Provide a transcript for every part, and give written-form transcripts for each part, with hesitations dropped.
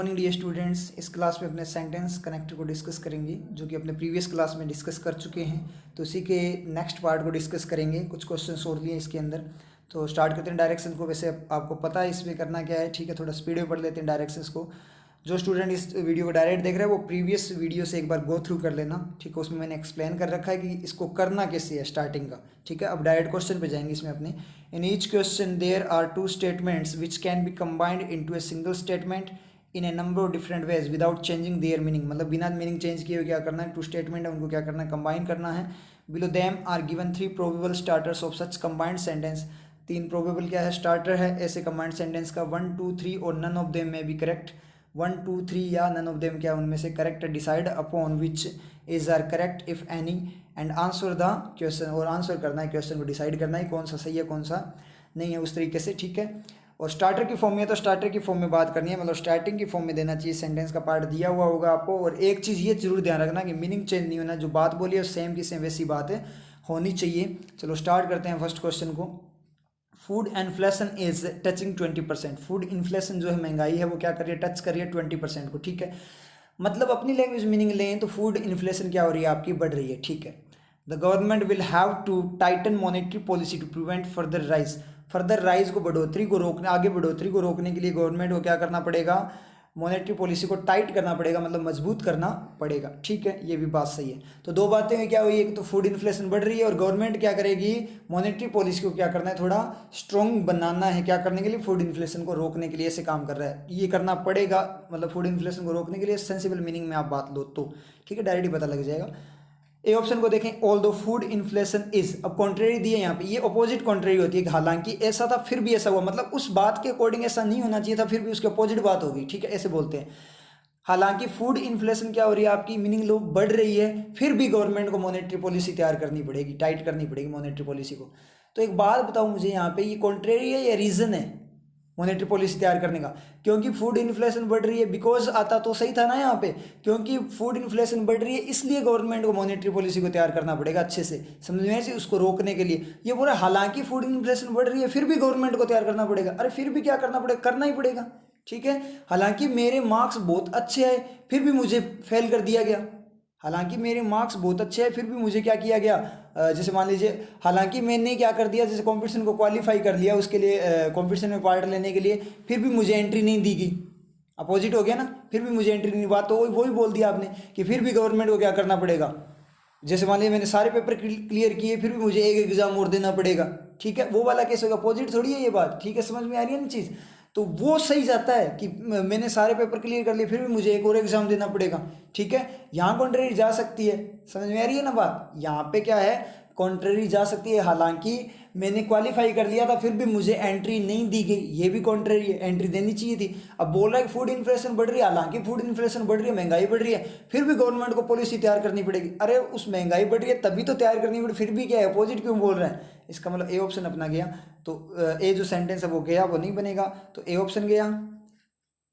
Morning dear students. इस class में अपने सेंटेंस कनेक्टर को डिस्कस करेंगे जो कि अपने प्रीवियस क्लास में डिस्कस कर चुके हैं। तो उसी के नेक्स्ट पार्ट को डिस्कस करेंगे। कुछ क्वेश्चंस और लिए इसके अंदर। तो स्टार्ट करते हैं डायरेक्शन को। वैसे आपको पता है इसमें करना क्या है, ठीक है। थोड़ा स्पीड में पढ़ लेते हैं डायरेक्शंस को। जो स्टूडेंट इस वीडियो को डायरेक्ट देख रहे हैं वो प्रीवियस वीडियो से एक बार गो थ्रू कर लेना, ठीक है। उसमें मैंने एक्सप्लेन कर रखा है कि इसको करना कैसे है स्टार्टिंग का, ठीक है। अब डायरेक्ट क्वेश्चन पे जाएंगे इसमें अपने। In each question there are two statements which can be combined into a single statement in a number of different ways without changing their meaning. मतलब बिना मीनिंग चेंज किए हुए क्या करना है, टू स्टेटमेंट है उनको क्या करना है, कंबाइन करना है। Below them are given 3 probable starters of such combined sentence. 3 probable क्या है, स्टार्टर है ऐसे कंबाइंड सेंटेंस का। 1 2 3 और नन ऑफ देम में बी करेक्ट। 1 2 3 या नन ऑफ देम क्या उनमें से correct. Decide upon which is are correct if any and answer the question. और आंसर करना है, क्वेश्चन को डिसाइड करना है कौन सा सही है कौन सा नहीं है, उस तरीके से, ठीक है। और स्टार्टर की फॉर्म में तो स्टार्टर की फॉर्म में बात करनी है, मतलब स्टार्टिंग की फॉर्म में देना चाहिए। सेंटेंस का पार्ट दिया हुआ होगा आपको। और एक चीज़ ये जरूर ध्यान रखना कि मीनिंग चेंज नहीं होना, जो बात बोली है सेम की सेम वैसी बात है होनी चाहिए। चलो स्टार्ट करते हैं फर्स्ट क्वेश्चन को। Food inflation is touching 20%। Food inflation जो है, महंगाई है, वो क्या कर रही है, टच कर रही है 20% को, ठीक है। मतलब अपनी लैंग्वेज मीनिंग लें तो फूड इन्फ्लेशन क्या हो रही है आपकी, बढ़ रही है, ठीक है। The government will have to tighten monetary policy to prevent further rise. Further rise को, बढ़ोतरी को रोकने, आगे बढ़ोतरी को रोकने के लिए गवर्नमेंट को क्या करना पड़ेगा, मॉनेटरी पॉलिसी को टाइट करना पड़ेगा, मतलब मजबूत करना पड़ेगा, ठीक है। ये भी बात सही है। तो दो बातें हुई, क्या हुई, एक तो फूड इन्फ्लेशन बढ़ रही है और गवर्नमेंट क्या करेगी, मॉनेटरी पॉलिसी को क्या करना है, थोड़ा स्ट्रॉन्ग बनाना है, क्या करने के लिए, फूड इन्फ्लेशन को रोकने के लिए ऐसे काम कर रहा है। ये करना पड़ेगा, मतलब फूड इन्फ्लेशन को रोकने के लिए सेंसिबल मीनिंग में आप बात लो तो, ठीक है, डायरेक्ट ही पता लग जाएगा। ए ऑप्शन को देखें, ऑल दो फूड इन्फ्लेशन इज। अब कॉन्ट्रेरी दिए यहाँ पे, ये अपोजिट कॉन्ट्रेरी होती है। हालांकि ऐसा था फिर भी ऐसा हुआ, मतलब उस बात के अकॉर्डिंग ऐसा नहीं होना चाहिए था, फिर भी उसके अपोजिट बात होगी, ठीक है, ऐसे बोलते हैं। हालांकि फूड इन्फ्लेशन क्या हो रही है आपकी, मीनिंग लो बढ़ रही है, फिर भी गवर्नमेंट को मॉनेटरी पॉलिसी तैयार करनी पड़ेगी, टाइट करनी पड़ेगी मॉनेटरी पॉलिसी को। तो एक बात बताओ मुझे यहाँ पे, ये कॉन्ट्रेरी है या रीजन है मॉनेटरी पॉलिसी तैयार करने का? क्योंकि फूड इन्फ्लेशन बढ़ रही है, बिकॉज आता तो सही था ना यहाँ पे। क्योंकि फूड इन्फ्लेशन बढ़ रही है इसलिए गवर्नमेंट को मॉनेटरी पॉलिसी को तैयार करना पड़ेगा अच्छे से, समझ में से, उसको रोकने के लिए। ये बोला हालांकि फूड इन्फ्लेशन बढ़ रही है फिर भी गवर्नमेंट को तैयार करना पड़ेगा। अरे फिर भी क्या करना पड़ेगा, करना ही पड़ेगा, ठीक है। हालांकि मेरे मार्क्स बहुत अच्छे आए फिर भी मुझे फेल कर दिया गया। हालांकि मेरे मार्क्स बहुत अच्छे हैं फिर भी मुझे क्या किया गया, जैसे मान लीजिए, हालांकि मैंने क्या कर दिया, जैसे कंपटीशन को क्वालिफाई कर लिया, उसके लिए कंपटीशन में पार्ट लेने के लिए, फिर भी मुझे एंट्री नहीं दी गई। अपोजिट हो गया ना, फिर भी मुझे एंट्री नहीं, बात तो वही बोल दिया आपने कि फिर भी गवर्नमेंट को क्या करना पड़ेगा। जैसे मान लीजिए मैंने सारे पेपर क्लियर किए फिर भी मुझे एक एग्जाम और देना पड़ेगा, ठीक है, वो वाला केस होगा। अपोजिट थोड़ी है ये बात, ठीक है, समझ में आ रही है ना चीज़। तो वो सही जाता है कि मैंने सारे पेपर क्लियर कर लिए फिर भी मुझे एक और एग्जाम देना पड़ेगा, ठीक है। यहाँ कॉन्ट्रेरी जा सकती है, समझ में आ रही है ना बात। यहाँ पे क्या है, कॉन्ट्रेरी जा सकती है। हालांकि मैंने क्वालिफाई कर लिया था फिर भी मुझे एंट्री नहीं दी गई, ये भी कॉन्ट्रेरी है, एंट्री देनी चाहिए थी। अब बोल रहा है फूड इन्फ्लेशन बढ़ रही है, हालांकि फूड इन्फ्लेशन बढ़ रही है, महंगाई बढ़ रही है, फिर भी गवर्नमेंट को पॉलिसी तैयार करनी पड़ेगी। अरे उस महंगाई बढ़ रही है तभी तो तैयार करनी पड़ेगी, फिर भी क्या है, अपोजिट क्यों बोल रहे हैं। इसका मतलब ए ऑप्शन अपना गया। तो ए जो सेंटेंस है वो गया, वो नहीं बनेगा, तो ए ऑप्शन गया।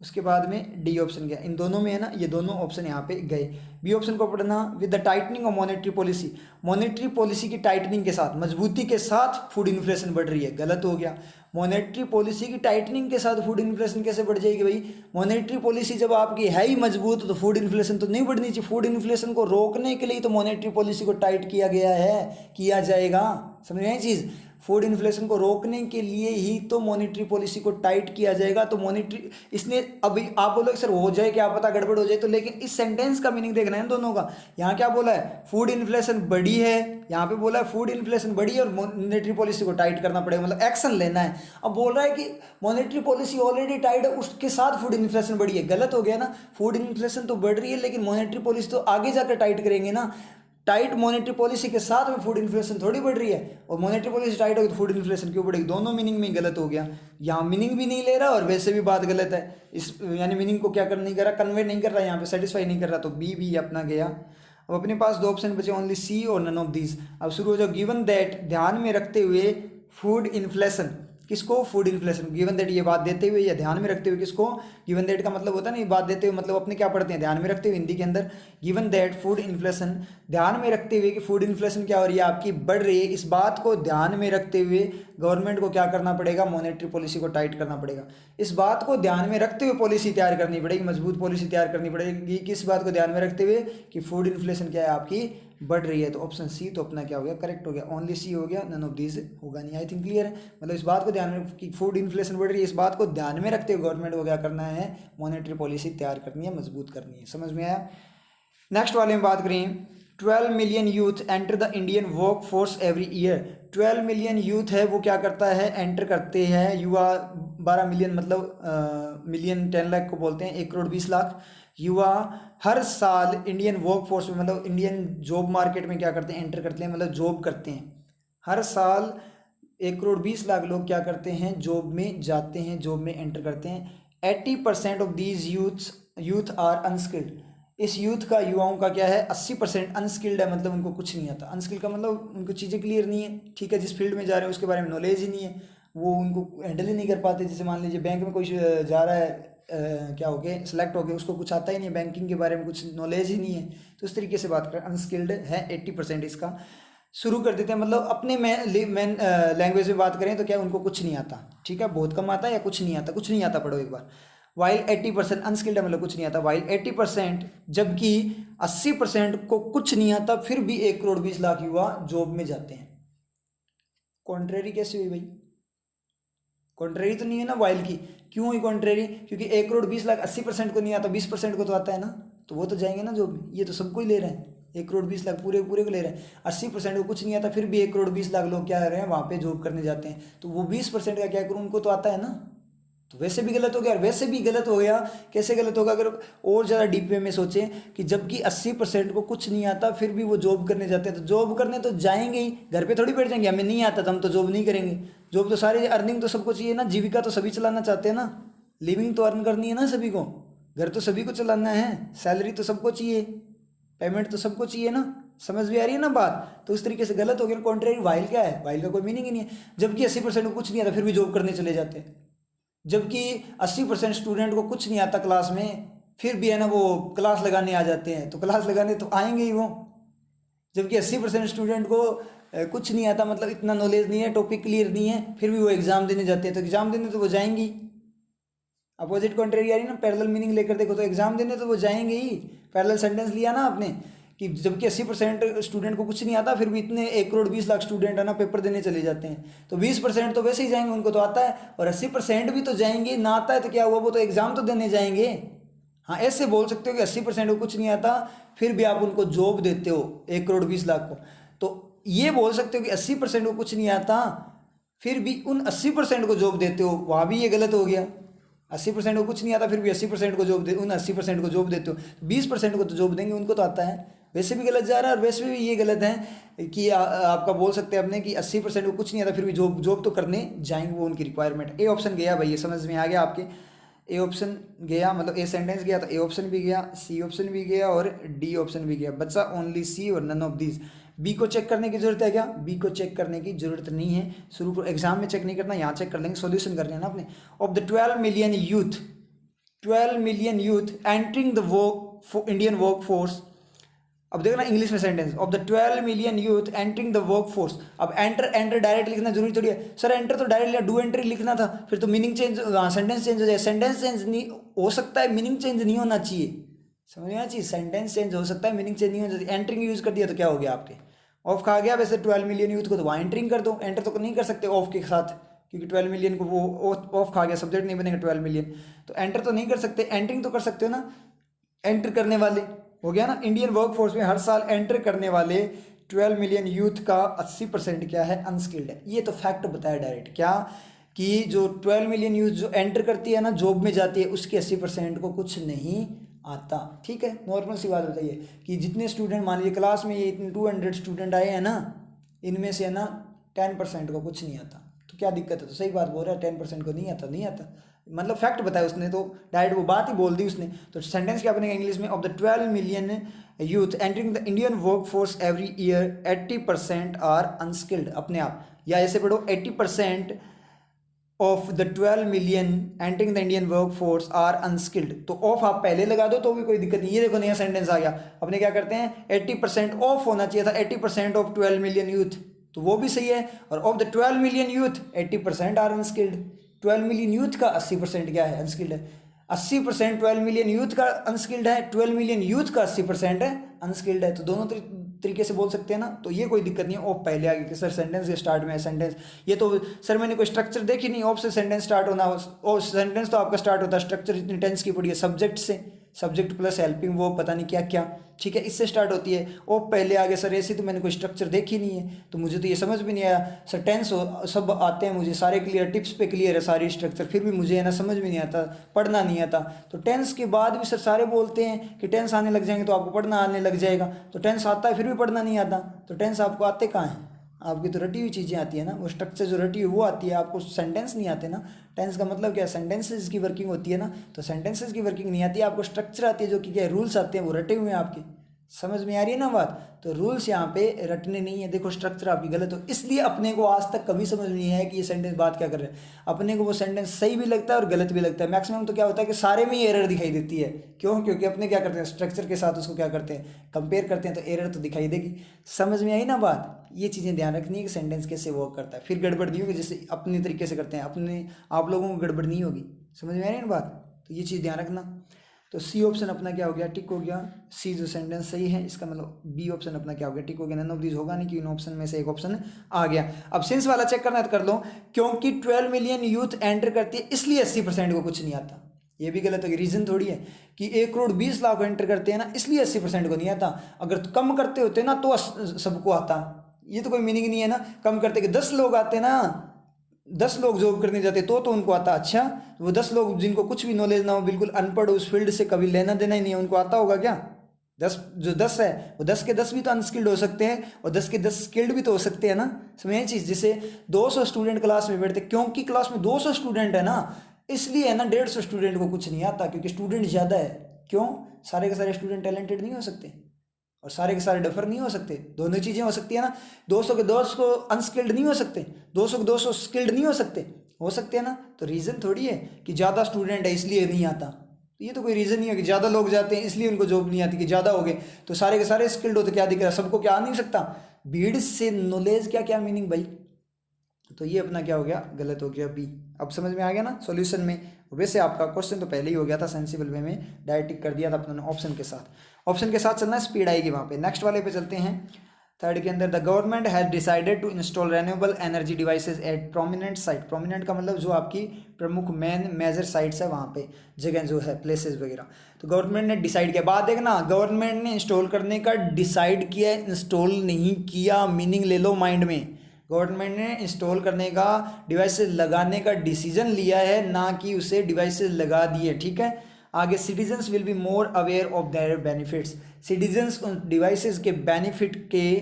उसके बाद में डी ऑप्शन गया, इन दोनों में है ना, ये दोनों ऑप्शन यहाँ पे गए। बी ऑप्शन को पढ़ना, with the tightening of monetary policy. Monetary policy की टाइटनिंग के साथ, मजबूती के साथ फूड इन्फ्लेशन बढ़ रही है, गलत हो गया। मॉनेटरी पॉलिसी की टाइटनिंग के साथ फूड इन्फ्लेशन कैसे बढ़ जाएगी भाई? मॉनेटरी पॉलिसी जब आपकी है ही मजबूत तो फूड इन्फ्लेशन तो नहीं बढ़नी चाहिए। फूड इन्फ्लेशन को रोकने के लिए तो मॉनेटरी पॉलिसी को टाइट किया गया है, किया जाएगा, समझ में आई चीज़। फूड इन्फ्लेशन को रोकने के लिए ही तो मॉनेटरी पॉलिसी को टाइट किया जाएगा। तो मॉनेटरी, इसने अभी आप बोलोगे सर हो जाए क्या पता गड़बड़ हो जाए, तो लेकिन इस सेंटेंस का मीनिंग देखना है ना दोनों का। यहाँ क्या बोला है, फूड इन्फ्लेशन बढ़ी है, यहाँ पे बोला है फूड इन्फ्लेशन बढ़ी है और मॉनेटरी पॉलिसी को टाइट करना पड़ेगा, मतलब एक्शन लेना है। अब बोल रहा है कि मॉनेटरी पॉलिसी ऑलरेडी टाइट है, उसके साथ फूड इन्फ्लेशन बढ़ी है, गलत हो गया ना। फूड इन्फ्लेशन तो बढ़ रही है लेकिन मॉनेटरी पॉलिसी तो आगे जाकर टाइट करेंगे ना। टाइट मॉनेटरी पॉलिसी के साथ में फूड इन्फ्लेशन थोड़ी बढ़ रही है, और मॉनेटरी पॉलिसी टाइट होगी तो फूड इन्फ्लेशन क्यों बढ़ेगी? दोनों मीनिंग में गलत हो गया। यहाँ मीनिंग भी नहीं ले रहा और वैसे भी बात गलत है, इस यानी मीनिंग को क्या कर नहीं कर रहा, कन्वे नहीं कर रहा, यहाँ पे सेटिस्फाई नहीं कर रहा, तो बी भी अपना गया। अब अपने पास दो ऑप्शन बचे, ओनली सी और नन ऑफ दीज। अब शुरू हो जाओ। गिवन दैट, ध्यान में रखते हुए, फूड इन्फ्लेशन, किसको, फूड इन्फ्लेशन। गिवन दैट ये बात देते हुए या ध्यान में रखते हुए, किसको, गिवन दैट का मतलब होता है ना, ये बात देते हुए, मतलब अपने क्या पढ़ते हैं, ध्यान में रखते हुए हिंदी के अंदर। गिवन दैट फूड इन्फ्लेशन, ध्यान में रखते हुए कि फूड इन्फ्लेशन क्या हो रही है आपकी, बढ़ रही है, इस बात को ध्यान में रखते हुए गवर्नमेंट को क्या करना पड़ेगा, मॉनेटरी पॉलिसी को टाइट करना पड़ेगा। इस बात को ध्यान में रखते हुए पॉलिसी तैयार करनी पड़ेगी, मजबूत पॉलिसी तैयार करनी पड़ेगी। किस बात को ध्यान में रखते हुए कि फूड इन्फ्लेशन क्या है आपकी बढ़ रही है। तो ऑप्शन सी तो अपना क्या हो गया, करेक्ट हो गया। ओनली सी हो गया, नन ऑफ दीज होगा नहीं। आई थिंक क्लियर है। मतलब इस बात को ध्यान में कि फूड इन्फ्लेशन बढ़ रही है, इस बात को ध्यान में रखते हुए गवर्नमेंट को क्या करना है, मॉनेटरी पॉलिसी तैयार करनी है, मजबूत करनी है। समझ में आया। नेक्स्ट वाले में बात करें, 12 million youth enter the Indian work force every year. 12 million youth है वो क्या करता है, एंटर करते हैं, युवा 12 मिलियन मतलब मिलियन 10 लाख को बोलते हैं, 1 करोड़ 20 लाख युवा हर साल इंडियन वर्क फोर्स में मतलब इंडियन जॉब मार्केट में क्या करते हैं, एंटर करते हैं, मतलब जॉब करते हैं। हर साल 1 करोड़ 20 लाख लोग क्या करते हैं, जॉब में जाते हैं, जॉब में एंटर करते हैं। 80% of these youth are unskilled. इस यूथ का, युवाओं का क्या है, 80% अनस्किल्ड है, मतलब उनको कुछ नहीं आता। अनस्किल्ड का मतलब उनको चीज़ें क्लियर नहीं है, ठीक है, जिस फील्ड में जा रहे हैं उसके बारे में नॉलेज ही नहीं है, वो उनको हैंडल ही नहीं कर पाते। जैसे मान लीजिए बैंक में कोई जा रहा है, क्या हो गया, सेलेक्ट हो गया, उसको कुछ आता ही नहीं है, बैंकिंग के बारे में कुछ नॉलेज ही नहीं है। तो इस तरीके से बात करें, अनस्किल्ड है 80% इसका। शुरू कर देते हैं, मतलब अपने मेन लैंग्वेज में बात करें तो क्या उनको कुछ नहीं आता, ठीक है, बहुत कम आता है या कुछ नहीं आता, कुछ नहीं आता, पढ़ो एक बार। वाइल 80% अनस्किल्ड है, मतलब कुछ नहीं आता। वाइल 80%, जबकि 80% को कुछ नहीं आता, फिर भी 1 करोड़ 20 लाख युवा जॉब में जाते हैं। कॉन्ट्रेरी कैसे हुई भाई, कॉन्ट्रेरी तो नहीं है ना वाइल की। क्यों हुई कॉन्ट्रेरी, क्योंकि 1 करोड़ 20 लाख 80% को नहीं आता, 20% को तो आता है ना, तो वो तो जाएंगे ना जॉब में। ये तो सबको ही ले रहे हैं, 1 करोड़ 20 लाख पूरे पूरे को ले रहे हैं। 80% को कुछ नहीं आता, फिर भी 1 करोड़ 20 लाख लोग क्या कर रहे हैं, वहाँ पे जॉब करने जाते हैं। तो वो 20% का क्या करूँ, उनको तो आता है ना। तो वैसे भी गलत हो गया और वैसे भी गलत हो गया। कैसे गलत होगा, अगर और ज़्यादा डीप वे में सोचें कि जबकि 80% को कुछ नहीं आता, फिर भी वो जॉब करने जाते हैं, तो जॉब करने तो जाएंगे ही, घर पे थोड़ी बैठ जाएंगे, हमें नहीं आता तो हम तो जॉब नहीं करेंगे। जॉब तो सारी, अर्निंग तो सबको चाहिए ना, जीविका तो सभी चलाना चाहते हैं ना, लिविंग तो अर्न करनी है ना सभी को, घर तो सभी को चलाना है, सैलरी तो सबको चाहिए, पेमेंट तो सबको चाहिए ना। समझ भी आ रही है ना बात। तो उस तरीके से गलत हो गया। कॉन्ट्रेरी वाइल क्या है, वाइल का कोई मीनिंग ही नहीं है। जबकि 80% को कुछ नहीं आता, फिर भी जॉब करने चले जाते हैं। जबकि 80% स्टूडेंट को कुछ नहीं आता क्लास में, फिर भी है ना वो क्लास लगाने आ जाते हैं। तो क्लास लगाने तो आएंगे ही वो। जबकि 80% स्टूडेंट को कुछ नहीं आता, मतलब इतना नॉलेज नहीं है, टॉपिक क्लियर नहीं है, फिर भी वो एग्जाम देने जाते हैं। तो एग्जाम देने तो वो जाएंगे ही। अपोजिट कॉन्ट्रेरी आ रही है ना, पैरेलल मीनिंग लेकर देखो तो एग्जाम देने तो वो जाएंगे ही। पैरेलल सेंटेंस लिया ना आपने कि जबकि 80% स्टूडेंट को कुछ नहीं आता, फिर भी इतने 1 करोड़ 20 लाख स्टूडेंट है ना पेपर देने चले जाते हैं। तो 20% तो वैसे ही जाएंगे, उनको तो आता है, और 80% भी तो जाएंगे। ना आता है तो क्या हुआ, वो तो एग्जाम तो देने जाएंगे। हाँ, ऐसे बोल सकते हो कि 80% को कुछ नहीं आता, फिर भी आप उनको जॉब देते हो 1 करोड़ 20 लाख को। तो ये बोल सकते हो कि 80% को कुछ नहीं आता, फिर भी उन 80% को जॉब देते हो, वहाँ भी ये गलत हो गया। 80% को कुछ नहीं आता, फिर भी 80% को जॉब दे, उन 80% को जॉब देते हो, 20% को तो जॉब देंगे, उनको तो आता है। वैसे भी गलत जा रहा है, और वैसे भी ये गलत है कि आपका बोल सकते हैं अपने कि 80% को कुछ नहीं आता, फिर भी जॉब तो करने जाएंगे, वो उनकी रिक्वायरमेंट। ए ऑप्शन गया भाई, ये समझ में आ गया आपके। ए ऑप्शन गया, मतलब ए सेंटेंस गया, तो ए ऑप्शन भी गया, सी ऑप्शन भी गया और डी ऑप्शन भी गया। बच्चा ओनली सी और नन ऑफ दीज। बी को चेक करने की जरूरत है क्या, बी को चेक करने की जरूरत नहीं है। शुरू को एग्जाम में चेक नहीं करना, यहाँ चेक कर लेंगे, सॉल्यूशन करने है ना अपने। Of the 12 million youth, 12 million youth entering the work Indian work force. अब देखना इंग्लिश में sentence, of the 12 million youth entering the work force. अब एंटर डायरेक्ट लिखना जरूरी थोड़ी है। सर एंटर तो डायरेक्ट डू एंट्री लिखना था, फिर तो मीनिंग चेंज, सेंटेंस चेंज हो जाए। सेंटेंस चेंज नहीं हो सकता है, मीनिंग चेंज नहीं होना चाहिए, समझ में आना चाहिए। सेंटेंस चेंज हो सकता है, मीनिंग चेंज नहीं होना चाहिए। एंटरिंग यूज कर दिया तो क्या हो गया, आपके ऑफ खा गया। वैसे 12 मिलियन यूथ को तो वहाँ एंटरिंग कर दो, एंटर तो नहीं कर सकते ऑफ के साथ, क्योंकि 12 मिलियन को वो ऑफ खा गया, सब्जेक्ट नहीं बनेगा 12 मिलियन, तो एंटर तो नहीं कर सकते, एंटरिंग तो कर सकते हो ना, एंटर करने वाले हो गया ना। इंडियन वर्कफोर्स में हर साल एंटर करने वाले 12 मिलियन यूथ का 80% क्या है, अनस्किल्ड है। ये तो फैक्ट बताया डायरेक्ट, क्या कि जो 12 मिलियन यूथ जो एंटर करती है ना, जॉब में जाती है, उसके 80% को कुछ नहीं आता। ठीक है, नॉर्मल सी बात बताइए कि जितने स्टूडेंट, मान लीजिए क्लास में ये इतने 200 स्टूडेंट आए हैं ना, इनमें से है ना 10% को कुछ नहीं आता, तो क्या दिक्कत है। तो सही बात बोल रहा है, 10% को नहीं आता, नहीं आता, मतलब फैक्ट बताया उसने, तो डायरेक्ट वो बात ही बोल दी उसने। तो सेंटेंस क्या बनेगा इंग्लिश में, of the 12 million youth entering the Indian work force every year 80% are unskilled. अपने आप, या ऐसे पढ़ो 80% of the 12 million entering the Indian work force are unskilled. तो ऑफ आप पहले लगा दो तो भी कोई दिक्कत नहीं। ये देखो नया सेंटेंस आ गया, अपने क्या करते हैं, 80% ऑफ होना चाहिए था, 80% ऑफ 12 मिलियन यूथ, तो वो भी सही है। और of the 12 million youth 80% are unskilled. 12 million youth का 80% क्या है, अनस्किल्ड है। 80% 12 मिलियन यूथ का अनस्किल्ड है, 12 मिलियन यूथ का 80% है अनस्किल्ड है। तो दोनों तरीके से बोल सकते हैं ना, तो ये कोई दिक्कत नहीं है। ऑफ पहले आगे कि सर सेंटेंस के स्टार्ट में है सेंटेंस, ये तो सर मैंने कोई स्ट्रक्चर देखी नहीं, ऑफ से सेंटेंस स्टार्ट होना, और सेंटेंस तो आपका स्टार्ट होता है स्ट्रक्चर इतनी टेंस की पड़ी है सब्जेक्ट से, सब्जेक्ट प्लस हेल्पिंग वो पता नहीं क्या क्या, ठीक है, इससे स्टार्ट होती है। ओ पहले आगे सर ऐसी तो मैंने कोई स्ट्रक्चर देखी नहीं है, तो मुझे तो ये समझ भी नहीं आया सर। टेंस सब आते हैं मुझे सारे क्लियर, टिप्स पे क्लियर है सारी स्ट्रक्चर, फिर भी मुझे है ना समझ में नहीं आता, पढ़ना नहीं आता। तो टेंस के बाद भी सर सारे बोलते हैं कि टेंस आने लग जाएंगे तो आपको पढ़ना आने लग जाएगा, तो टेंस आता है फिर भी पढ़ना नहीं आता। तो टेंस आपको आते कहाँ हैं, आपकी तो रटी हुई चीज़ें आती है ना, वो स्ट्रक्चर जो रटी हुई वो आती है, आपको सेंटेंस नहीं आते ना। टेंस का मतलब क्या है, सेंटेंसेस की वर्किंग होती है ना, तो सेंटेंसेस की वर्किंग नहीं आती है आपको, स्ट्रक्चर आती है जो कि क्या है, रूल्स आते हैं, वो रटे हुए हैं आपके। समझ में आ रही है ना बात। तो रूल्स यहाँ पे रटने नहीं है, देखो स्ट्रक्चर आपकी गलत हो, इसलिए अपने को आज तक कभी समझ नहीं है कि ये सेंटेंस बात क्या कर रहे हैं। अपने को वो सेंटेंस सही भी लगता है और गलत भी लगता है। मैक्सिमम तो क्या होता है कि सारे में ही एरर दिखाई देती है, क्यों, क्योंकि अपने क्या करते हैं स्ट्रक्चर के साथ उसको क्या करते हैं, कंपेयर करते हैं, तो एरर तो दिखाई देगी। समझ में आई ना बात। ये चीज़ें ध्यान रखनी है कि सेंटेंस कैसे वर्क करता है, फिर गड़बड़ नहीं होगी, जैसे अपने तरीके से करते हैं अपने आप लोगों को गड़बड़ नहीं होगी। समझ में आ रही है ना बात, तो ये चीज़ ध्यान रखना। तो सी ऑप्शन अपना क्या हो गया, टिक हो गया। सी जो सेंटेंस सही है, इसका मतलब बी ऑप्शन अपना क्या हो गया, टिक हो गया। नन ऑफ दीज होगा नहीं कि इन ऑप्शन में से एक ऑप्शन आ गया। अब सिंस वाला चेक करना है तो कर लो, क्योंकि 12 मिलियन यूथ एंटर करती है इसलिए 80% को कुछ नहीं आता। ये भी गलत होगी, रीजन थोड़ी है कि 1 करोड़ 20 लाख एंटर करते हैं ना इसलिए 80% को नहीं आता। अगर कम करते होते ना तो सबको आता, ये तो कोई मीनिंग नहीं है ना। कम करते कि 10 लोग आते ना, 10 लोग जॉब करने जाते तो उनको आता। अच्छा, वो 10 लोग जिनको कुछ भी नॉलेज ना हो, बिल्कुल अनपढ़ उस फील्ड से कभी लेना देना ही नहीं है, उनको आता होगा क्या? 10 जो 10 है वो 10 के 10 भी तो अनस्किल्ड हो सकते हैं और 10 के 10 स्किल्ड भी तो हो सकते हैं ना। समझे चीज़, जैसे 200 स्टूडेंट क्लास में बैठते, क्योंकि क्लास में 200 स्टूडेंट है ना इसलिए है ना 150 स्टूडेंट को कुछ नहीं आता, क्योंकि स्टूडेंट ज़्यादा है। क्यों, सारे के सारे स्टूडेंट टैलेंटेड नहीं हो सकते और सारे के सारे डफर नहीं हो सकते, दोनों चीज़ें हो सकती है ना। 200 के 200 अनस्किल्ड नहीं हो सकते, 200 के 200 स्किल्ड नहीं हो सकते हैं ना। तो रीज़न थोड़ी है कि ज़्यादा स्टूडेंट है इसलिए नहीं आता, तो ये तो कोई रीज़न नहीं है कि ज़्यादा लोग जाते हैं इसलिए उनको जॉब नहीं आती, कि ज़्यादा हो गए तो सारे के सारे स्किल्ड हो, तो क्या दिख रहा है, सबको क्या आ नहीं सकता। भीड़ से नॉलेज क्या क्या मीनिंग भाई, तो ये अपना क्या हो गया, गलत हो गया बी। अब समझ में आ गया ना सॉल्यूशन में। वैसे आपका क्वेश्चन तो पहले ही हो गया था, सेंसिबल वे में डायरेक्ट टिक कर दिया था अपने ऑप्शन के साथ। ऑप्शन के साथ चलना है, स्पीड आएगी वहाँ पे। नेक्स्ट वाले पे चलते हैं, थर्ड के अंदर। The government has decided to install renewable energy devices at prominent site. Prominent का मतलब जो आपकी प्रमुख मेन मेजर साइट्स है वहाँ पे, जगह जो है प्लेसेस वगैरह। तो गवर्नमेंट ने डिसाइड किया, बात देखना, गवर्नमेंट ने इंस्टॉल करने का डिसाइड किया, इंस्टॉल नहीं किया, मीनिंग ले लो माइंड में। गवर्नमेंट ने इंस्टॉल करने का, डिवाइसेस लगाने का डिसीजन लिया है, ना कि उसे डिवाइसेस लगा दिए, ठीक है। आगे, citizens will be more aware of their benefits. Citizens उन डिवाइसेस के बेनिफिट के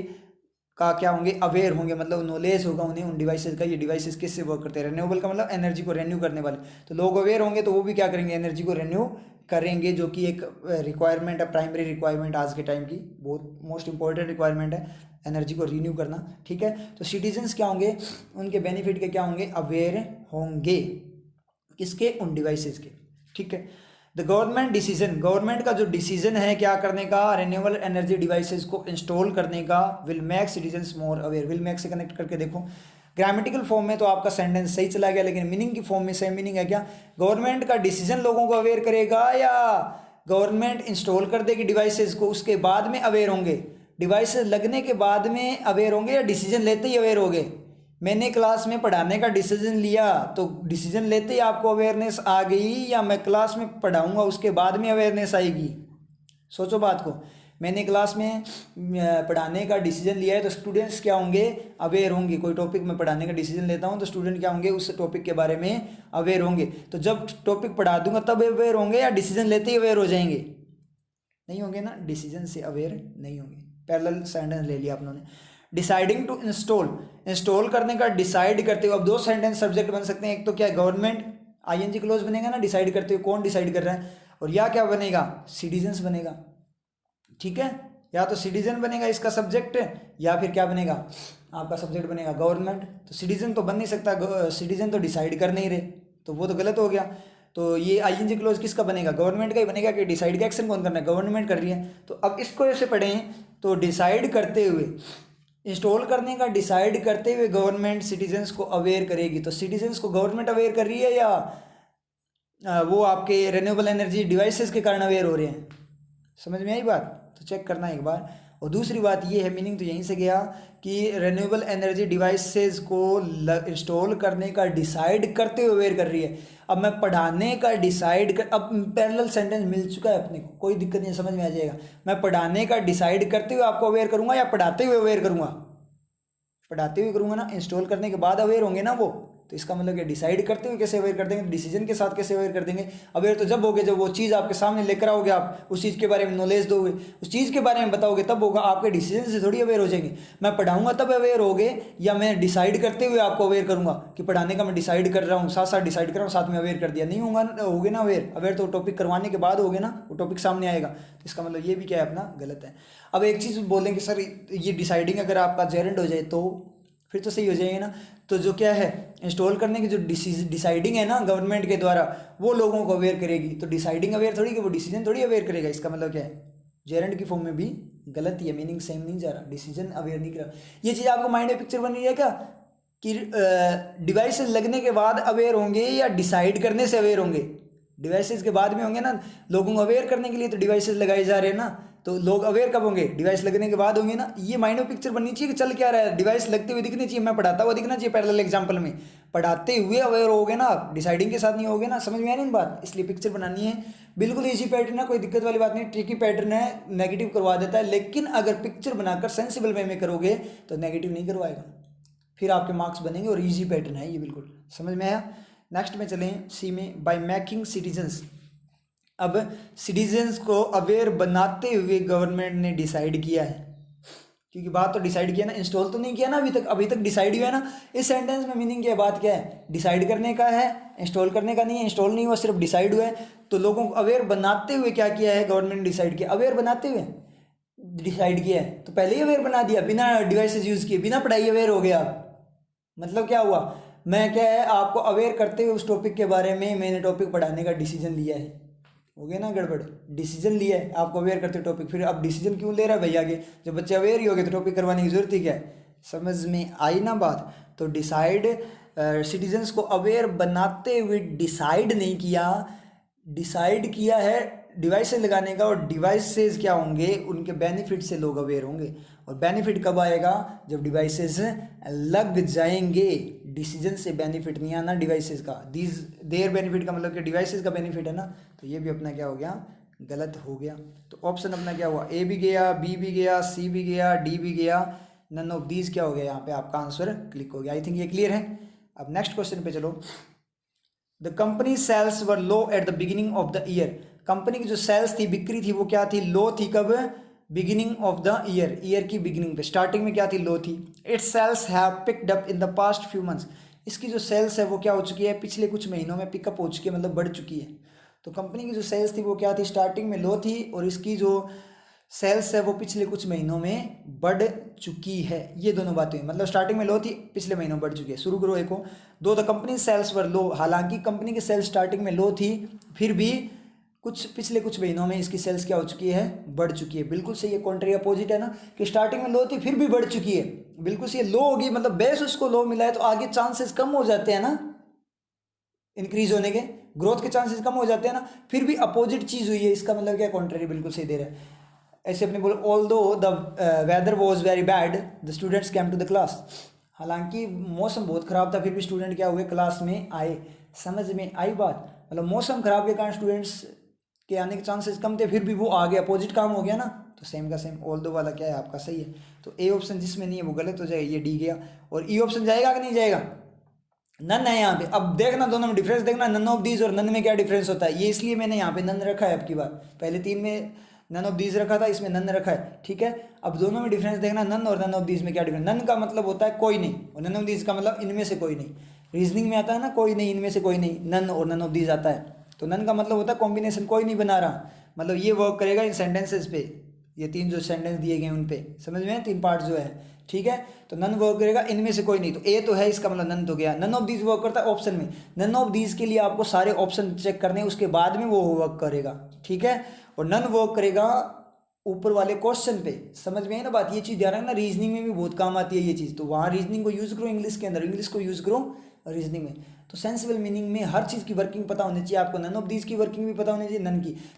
का क्या होंगे, अवेयर होंगे, मतलब नॉलेज होगा उन्हें उन डिवाइसेस का, ये डिवाइसेस किससे वर्क करते हैं। रिन्यूएबल का मतलब एनर्जी को रेन्यू करने वाले, तो लोग अवेयर होंगे तो वो भी क्या करेंगे, एनर्जी को रेन्यू करेंगे, जो कि एक रिक्वायरमेंट है, प्राइमरी रिक्वायरमेंट आज के टाइम की, बहुत मोस्ट इंपॉर्टेंट रिक्वायरमेंट है एनर्जी को रिन्यू करना, ठीक है। तो सिटीजन्स क्या होंगे, उनके बेनिफिट के क्या होंगे, अवेयर होंगे, किसके, उन डिवाइसेस के, ठीक है। द गवर्नमेंट डिसीजन, गवर्नमेंट का जो डिसीजन है क्या करने का, रिन्यूएबल एनर्जी डिवाइसेस को इंस्टॉल करने का, will make citizens more aware. Will make से कनेक्ट करके देखो, ग्रामेटिकल फॉर्म में तो आपका सेंटेंस सही चला गया, लेकिन मीनिंग की फॉर्म में सेम मीनिंग है क्या, गवर्नमेंट का डिसीजन लोगों को अवेयर करेगा या गवर्नमेंट इंस्टॉल कर देगी डिवाइसेस को उसके बाद में अवेयर होंगे, डिवाइसेस लगने के बाद में अवेयर होंगे या डिसीजन लेते ही अवेयर होंगे। मैंने क्लास में पढ़ाने का डिसीजन लिया तो डिसीजन लेते ही आपको अवेयरनेस आ गई, या मैं क्लास में पढ़ाऊंगा उसके बाद में अवेयरनेस आएगी। सोचो बात को, मैंने क्लास में पढ़ाने का डिसीजन लिया है तो स्टूडेंट्स क्या होंगे, अवेयर होंगे। कोई टॉपिक में पढ़ाने का डिसीजन लेता हूँ तो स्टूडेंट क्या होंगे, उस टॉपिक के बारे में अवेयर होंगे। तो जब टॉपिक पढ़ा दूंगा तब अवेयर होंगे या डिसीजन लेते ही अवेयर हो जाएंगे, नहीं होंगे ना, डिसीजन से अवेयर नहीं होंगे। पैरेलल सेंटेंस ले लिया आप लोगों ने। डिसाइडिंग टू इंस्टॉल, इंस्टॉल करने का डिसाइड करते हुए, अब दो सेंटेंस सब्जेक्ट बन सकते हैं, एक तो क्या है गवर्नमेंट, आईएनजी क्लोज बनेगा ना, डिसाइड करते हुए कौन डिसाइड कर रहा है, और या क्या बनेगा, सिटीजन्स बनेगा, ठीक है। या तो सिटीजन बनेगा इसका सब्जेक्ट, या फिर क्या बनेगा, आपका सब्जेक्ट बनेगा गवर्नमेंट। तो सिटीजन तो बन नहीं सकता, सिटीजन तो डिसाइड कर नहीं रहे, तो वो तो गलत हो गया। तो ये आईएनजी क्लोज किसका बनेगा, गवर्नमेंट का ही बनेगा, कि डिसाइड का एक्शन कौन करना है, गवर्नमेंट कर रही है। तो अब इसको ऐसे पढ़ें, तो डिसाइड करते हुए, इंस्टॉल करने का डिसाइड करते हुए गवर्नमेंट सिटीजन्स को अवेयर करेगी। तो सिटीजन्स को गवर्नमेंट अवेयर कर रही है या वो आपके रिन्यूएबल एनर्जी डिवाइसेस के कारण अवेयर हो रहे हैं? समझ में आई बात? तो चेक करना एक बार। और दूसरी बात ये है, मीनिंग तो यहीं से गया कि रिन्यूएबल एनर्जी डिवाइसेस को इंस्टॉल करने का डिसाइड करते हुए अवेयर कर रही है। अब मैं पढ़ाने का डिसाइड कर, अब पैरेलल सेंटेंस मिल चुका है अपने को, कोई दिक्कत नहीं, समझ में आ जाएगा। मैं पढ़ाने का डिसाइड करते हुए आपको अवेयर करूंगा या पढ़ाते हुए अवेयर करूंगा? पढ़ाते हुए करूंगा ना, इंस्टॉल करने के बाद अवेयर होंगे ना वो। तो इसका मतलब कि डिसाइड करते हुए कैसे अवेयर कर देंगे, डिसीजन के साथ कैसे अवेयर कर देंगे? अवेयर तो जब होगे जब वो चीज़ आपके सामने लेकर आओगे, आप उस चीज़ के बारे में नॉलेज दोगे, उस चीज़ के बारे में बताओगे, तब होगा। आपके डिसीजन से थोड़ी अवेयर हो जाएंगे। मैं पढ़ाऊंगा तब अवेयर होगे, या मैं डिसाइड करते हुए आपको अवेयर करूंगा कि पढ़ाने का मैं डिसाइड कर रहा हूँ, साथ साथ डिसाइड कर रहा हूँ, साथ में अवेयर कर दिया? नहीं होगा, होगे ना अवेयर। अवेयर तो टॉपिक करवाने के बाद होगे ना, वो टॉपिक सामने आएगा। तो इसका मतलब ये भी क्या है अपना, गलत है। अब एक चीज़ बोलेंगे सर ये डिसाइडिंग अगर आपका जेरेंट हो जाए तो फिर तो सही हो जाएंगे ना। तो जो क्या है, इंस्टॉल करने की जो डिसाइडिंग है ना गवर्नमेंट के द्वारा, वो लोगों को अवेयर करेगी। तो डिसाइडिंग अवेयर थोड़ी कि वो डिसीजन थोड़ी अवेयर करेगा। इसका मतलब क्या है, जेरेंट की फॉर्म में भी गलत ही है, मीनिंग सेम नहीं जा रहा, डिसीजन अवेयर नहीं करा। ये चीज़ आपको माइंड में पिक्चर बन रही है क्या कि डिवाइसेस लगने के बाद अवेयर होंगे या डिसाइड करने से अवेयर होंगे? डिवाइसेस के बाद में होंगे ना, लोगों को अवेयर करने के लिए तो डिवाइसेस लगाए जा रहे हैं ना। तो लोग अवेयर कब होंगे? डिवाइस लगने के बाद होंगे ना। ये माइंड में पिक्चर बननी चाहिए कि चल क्या रहा है, डिवाइस लगते हुए दिखनी चाहिए, मैं पढ़ाता हुआ दिखना चाहिए। पैरेलल एग्जांपल में पढ़ाते हुए अवेयर होगे ना आप, डिसाइडिंग के साथ नहीं होगे ना। समझ में आ रही है बात? इसलिए पिक्चर बनानी है। बिल्कुल इजी पैटर्न है, कोई दिक्कत वाली बात नहीं। ट्रिकी पैटर्न है, नेगेटिव करवा देता है, लेकिन अगर पिक्चर बनाकर सेंसिबल वे में करोगे तो नेगेटिव नहीं करवाएगा, फिर आपके मार्क्स बनेंगे। और ईजी पैटर्न है ये, बिल्कुल समझ में आया। नेक्स्ट में चलें सी में, बाय मेकिंग सिटीजन्स। अब सिटीजन्स को अवेयर बनाते हुए गवर्नमेंट ने डिसाइड किया है, क्योंकि बात तो डिसाइड किया ना, इंस्टॉल तो नहीं किया ना अभी तक डिसाइड हुआ है ना। इस सेंटेंस में मीनिंग क्या है, बात क्या है, डिसाइड करने का है, इंस्टॉल करने का नहीं है। इंस्टॉल नहीं हुआ, सिर्फ डिसाइड हुआ है। तो लोगों को अवेयर बनाते हुए क्या किया है गवर्नमेंट ने, डिसाइड किया। अवेयर बनाते हुए डिसाइड किया है तो पहले ही अवेयर बना दिया, बिना डिवाइसेस यूज़ किए, बिना पढ़ाई अवेयर हो गया आप। मतलब क्या हुआ, मैं क्या है आपको अवेयर करते हुए उस टॉपिक के बारे में मैंने टॉपिक पढ़ाने का डिसीजन लिया है। हो गया ना गड़बड़, डिसीजन लिया है आपको अवेयर करते टॉपिक। फिर अब डिसीजन क्यों ले रहा है भैया आगे, जब बच्चे अवेयर ही हो गए तो टॉपिक करवाने की जरूरत ही क्या है? समझ में आई ना बात? तो डिसाइड, सिटीजन्स को अवेयर बनाते हुए डिसाइड नहीं किया, डिसाइड किया है डिवाइसेस लगाने का। और डिवाइसेस क्या होंगे, उनके बेनिफिट से लोग अवेयर होंगे। और बेनिफिट कब आएगा, जब डिवाइसेस लग जाएंगे। डिसीजन से बेनिफिट नहीं आना डिवाइसेस का, दीज देयर बेनिफिट का मतलब कि डिवाइसेस का बेनिफिट है ना। तो ये भी अपना क्या हो गया, गलत हो गया। तो ऑप्शन अपना क्या हुआ, ए भी गया, बी भी गया, सी भी गया, डी भी गया, नन ऑफ दीज क्या हो गया, यहाँ पे आपका आंसर क्लिक हो गया। आई थिंक ये क्लियर है। अब नेक्स्ट क्वेश्चन पे चलो। The company sales were low at the beginning of the year. Company की जो सेल्स थी, बिक्री थी, वो क्या थी, लो थी। कब, beginning of the year, year की बिगिनिंग पे, स्टार्टिंग में क्या थी, लो थी। It's cells have picked up in the past few months. इसकी जो सेल्स है वो क्या हो चुकी है, पिछले कुछ महीनों में पिकअप हो चुकी है, मतलब बढ़ चुकी है। तो कंपनी की जो सेल्स थी वो क्या थी, स्टार्टिंग में लो थी, और इसकी जो सेल्स है वो पिछले कुछ महीनों में बढ़ चुकी है। ये दोनों बातें, मतलब स्टार्टिंग में लो थी, पिछले महीनों बढ़ चुकी है। शुरू करो एक को, दो द कंपनी सेल्स वर लो। हालांकि कंपनी की सेल्स स्टार्टिंग में लो थी, फिर भी पिछले कुछ महीनों में इसकी सेल्स क्या हो चुकी है, बढ़ चुकी है। बिल्कुल सही है, कॉन्ट्री अपोजिट है ना, कि स्टार्टिंग में लो थी फिर भी बढ़ चुकी है। बिल्कुल सही है, लो होगी मतलब बेस उसको लो मिला है, तो आगे चांसेस कम हो जाते हैं ना इंक्रीज होने के, ग्रोथ के चांसेस कम हो जाते हैं ना। फिर भी अपोजिट चीज़ हुई है, इसका मतलब क्या, कॉन्ट्री बिल्कुल सही दे रहा है। ऐसे अपने बोलो, although the weather was very bad the students came to the class. हालांकि मौसम बहुत ख़राब था, फिर भी स्टूडेंट क्या हुए, क्लास में आए। समझ में आई बात? मतलब मौसम खराब के कारण स्टूडेंट्स के आने के चांसेस कम थे, फिर भी वो आ गए, अपोजिट काम हो गया ना। तो सेम का सेम, ऑल दो वाला क्या है आपका सही है। तो ए ऑप्शन जिसमें नहीं है वो गलत हो जाएगा, ये डी गया। और ई ऑप्शन जाएगा कि नहीं जाएगा, नन है यहाँ पे। अब देखना दोनों में डिफरेंस देखना, नन ऑफ दीज और नन में क्या डिफरेंस होता है। ये इसलिए मैंने यहाँ पे नन रखा है अब की बार, पहले तीन में नन ऑफ दीज रखा था, इसमें नन रखा है, ठीक है। अब दोनों में डिफरेंस देखना, नन और नन ऑफ दीज में क्या डिफरेंस। नन का मतलब होता है कोई नहीं, और नन ऑफ दीज का मतलब इनमें से कोई नहीं। रीजनिंग में आता है ना, कोई नहीं, इनमें से कोई नहीं, नन और नन ऑफ दीज आता है। तो नन का मतलब होता है कॉम्बिनेशन, कोई नहीं बना रहा, मतलब ये वर्क करेगा इन सेंटेंसेस पे, ये तीन जो सेंटेंस दिए गए उन पे, समझ में, तीन पार्ट जो है, ठीक है। तो नन वर्क करेगा इनमें से कोई नहीं, तो ए तो है, इसका मतलब नन तो गया। नन ऑफ दीज वर्क करता है ऑप्शन में, नन ऑफ दीज के लिए आपको सारे ऑप्शन चेक करने हैं, उसके बाद में वो वर्क करेगा, ठीक है। और नन वर्क करेगा ऊपर वाले क्वेश्चन पे। समझ में है ना बात? ये चीज़ ध्यान रखना, रीजनिंग में भी बहुत काम आती है ये चीज़। तो वहाँ रीजनिंग को यूज़ करो इंग्लिश के अंदर, इंग्लिश को यूज़ करो रीजनिंग में। तो सेंसिबल मीनिंग में हर चीज़ की वर्किंग पता होनी चाहिए आपको। नन ऑफ दीज की वर्किंग भी पता होनी चाहिए।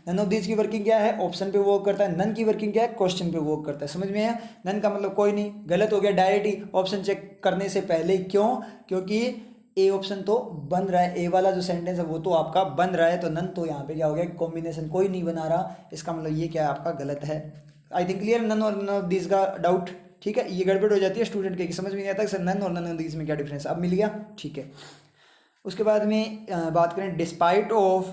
नन ऑफ दीज की वर्किंग क्या है? ऑप्शन पे वर्क करता है। नन की वर्किंग क्या है? क्वेश्चन पे वर्क करता है। समझ में आया? नन का मतलब कोई नहीं, गलत हो गया डायरेक्ट ही ऑप्शन चेक करने से पहले। क्यों? क्योंकि ए ऑप्शन तो बन रहा है, ए वाला जो सेंटेंस है वो तो आपका बन रहा है, तो नन तो यहाँ पे क्या हो गया? कॉम्बिनेशन कोई नहीं बना रहा, इसका मतलब ये क्या है? आपका गलत है। I think clear? नन और नन ऑफ दिस का डाउट? ठीक है, ये गड़बड़ हो जाती है स्टूडेंट के, समझ में नहीं आता सर नन और नन ऑफ दिस में क्या डिफरेंस। अब मिल गया? ठीक है। उसके बाद में बात करें despite of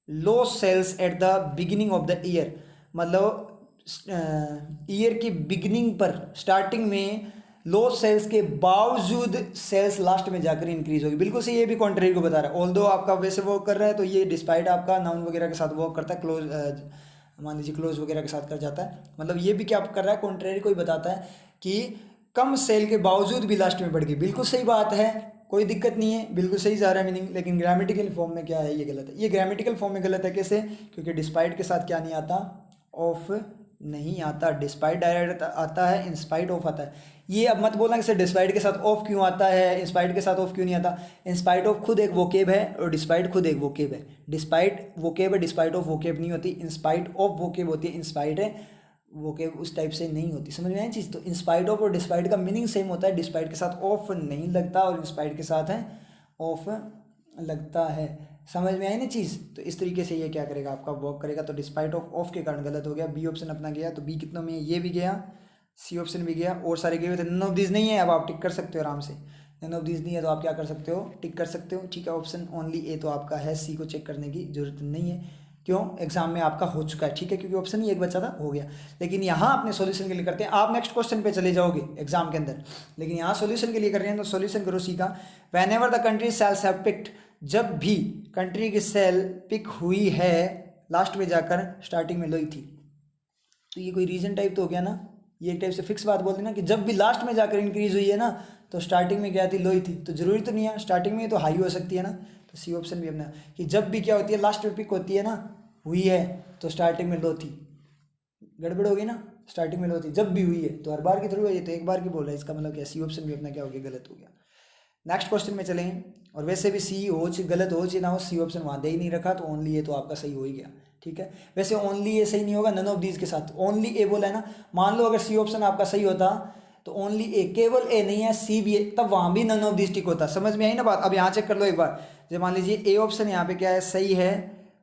low sales at the beginning of the year, मतलब ईयर की बिगिनिंग पर, स्टार्टिंग में लो सेल्स के बावजूद सेल्स लास्ट में जाकर इंक्रीज होगी। बिल्कुल सही, ये भी कॉन्ट्रेरी को बता रहा है। ऑल्दो आपका वैसे वर्क कर रहा है तो ये डिस्पाइट आपका नाउन वगैरह के साथ वर्क करता है, क्लोज मान लीजिए क्लोज वगैरह के साथ कर जाता है। मतलब ये भी क्या कर रहा है? कॉन्ट्रेरी को ही बताता है कि कम सेल के बावजूद भी लास्ट में बढ़ गई। बिल्कुल सही बात है, कोई दिक्कत नहीं है, बिल्कुल सही जा रहा है मीनिंग। लेकिन ग्रामेटिकल फॉर्म में क्या है? ये गलत है। ये ग्रामेटिकल फॉर्म में गलत है। कैसे? क्योंकि डिस्पाइट के साथ क्या नहीं आता? ऑफ नहीं आता। डिस्पाइट डायरेक्ट आता है, इंस्पाइट ऑफ आता है। ये अब मत बोलना कि सर डिस्पाइट के साथ ऑफ क्यों आता है, इंस्पाइट के साथ ऑफ क्यों नहीं आता। इंस्पाइट ऑफ खुद एक वोकेब है और डिस्पाइट खुद एक वोकेब है। डिस्पाइट वोकेब है, डिस्पाइट ऑफ वोकेब नहीं होती। इंस्पाइट ऑफ वोकेब होती है, इंस्पाइट है वोकेब उस टाइप से नहीं होती। समझ में आई चीज़? तो इंस्पाइट ऑफ और डिस्पाइट का मीनिंग सेम होता है। डिस्पाइट के साथ ऑफ नहीं लगता और इंस्पाइट के साथ है ऑफ लगता है। समझ में आई ना चीज़? तो इस तरीके से ये क्या करेगा? आपका वर्क करेगा। तो डिस्पाइट ऑफ के कारण गलत हो गया। बी ऑप्शन अपना गया, तो बी कितनों में? ये भी गया, सी ऑप्शन भी गया, और सारे गए हुए थे। नन ऑफ दीज नहीं है, अब आप टिक कर सकते हो आराम से। नन ऑफ दीज नहीं है तो आप क्या कर सकते हो? टिक कर सकते हो। ठीक है, ऑप्शन ओनली ए तो आपका है, सी को चेक करने की जरूरत नहीं है। क्यों? एग्जाम में आपका हो चुका है। ठीक है, क्योंकि ऑप्शन ही एक बचा था, हो गया। लेकिन यहाँ अपने सॉल्यूशन के लिए करते हैं। आप नेक्स्ट क्वेश्चन पे चले जाओगे एग्जाम के अंदर, लेकिन यहाँ सॉल्यूशन के लिए कर रहे हैं तो सॉल्यूशन करो सी का। When ever the country cells have picked, जब भी कंट्री की सेल पिक हुई है लास्ट में जाकर स्टार्टिंग में लोई थी। तो ये कोई रीजन टाइप तो हो गया ना, ये एक टाइप से फिक्स बात बोल देना कि जब भी लास्ट में जाकर इंक्रीज हुई है ना, तो स्टार्टिंग में क्या थी? लोई थी। तो जरूरी तो नहीं है स्टार्टिंग में, तो हाई हो सकती है ना। तो सी ऑप्शन भी अपना कि जब भी क्या होती है? लास्ट में पिक होती है ना, हुई है, तो स्टार्टिंग में लो थी। गड़बड़ हो गई ना, स्टार्टिंग में लो थी, जब भी हुई है, तो हर बार की थ्रू है, ये तो एक बार की बोल रहा है। इसका मतलब क्या? सी ऑप्शन भी अपना क्या हो गया? गलत हो गया। नेक्स्ट क्वेश्चन में चलेंगे। और वैसे भी सी हो गलत हो ना हो, सी ऑप्शन वहाँ दे ही नहीं रखा, तो ओनली ए तो आपका सही हो ही गया। ठीक है, वैसे ओनली ए सही नहीं होगा, नन ऑफ दीज के साथ ओनली ए बोला है ना। मान लो अगर सी ऑप्शन आपका सही होता तो ओनली ए, केवल ए नहीं है, सी भी है, तब वहाँ भी नन ऑफ दीज टिक होता। समझ में आई ना बात? अब यहाँ चेक कर लो एक बार। जब मान लीजिए ए ऑप्शन यहाँ पे क्या है? सही है,